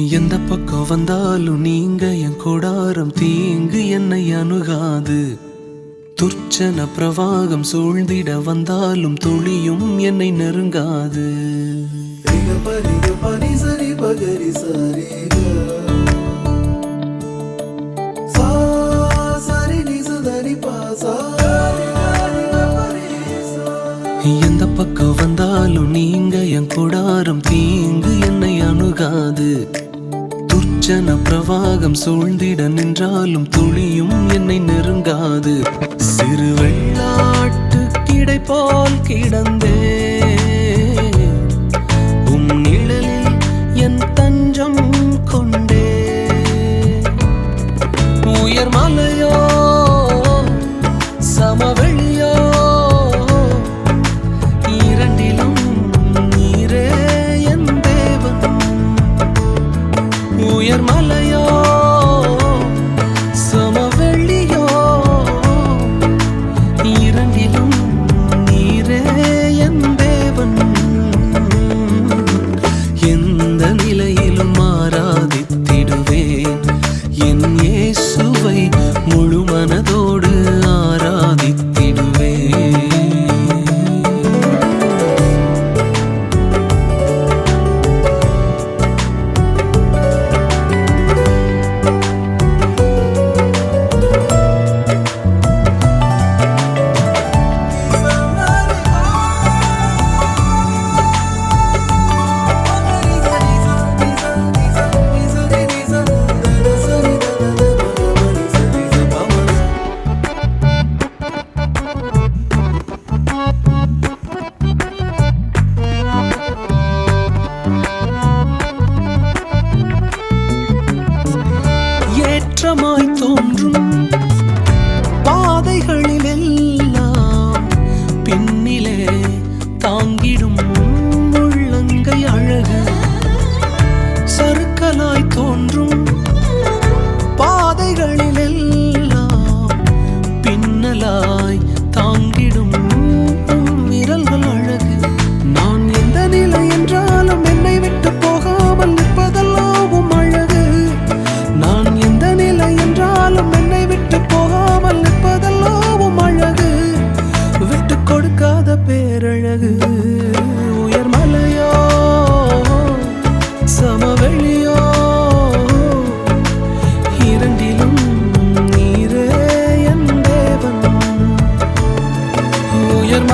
எந்த பக்கம் வந்தாலும் நீங்க என் கூடாரம் தீங்கு என்னை அணுகாது. துர்ச்சன பிரவாகம் சூழ்ந்திட வந்தாலும் துளியும் என்னை நெருங்காது. எந்த பக்கம் வந்தாலும் நீங்க என் கூடாரம் தீங்கு என்னை அணுகாது. துர்ச்சன பிரவாகம் சூழ்ந்திட நின்றாலும் துளியும் என்னை நெருங்காது. சிறு வெள்ளாட்டு கிடை போல் கிடந்தே உம் நிழலில் என் தஞ்சம் கொண்டே. உயர் மலையோ சமவெளியோ இரண்டிலும் நீரே என் தேவன். உயர் மலையோ சமவெளியோ இரண்டிலும் நீரே என் தேவன். எந்த நிலையிலும் ஆராதித்திடுவேன் என் இயேசுவை முழு மனதோடு ஆராதித்திடுவேன். ஏற்றமாய் தோன்றும் பாதைகளில் எல்லாம் பின்னிலே தாங்கிடும் உள்ளங்கை அழகு. சறுக்கலாய் தோன்றும் பாதைகளில் எல்லாம் பின்னலாய் தாங்கிடும் விரல்கள் அழகு. நான் எந்த நிலை என்றாலும் என்னை விட்டு போகாமல் நிற்பதெல்லாம் அழகு. நான் எந்த நிலை என்றாலும் என்னை விட்டு போகாமல் நிற்பதெல்லாம் அழகு. விட்டு கொடுக்காத பேரழகு. உயர் மலையோ சமவெளியோ இரண்டிலும் நீரே என் தேவன். உயர்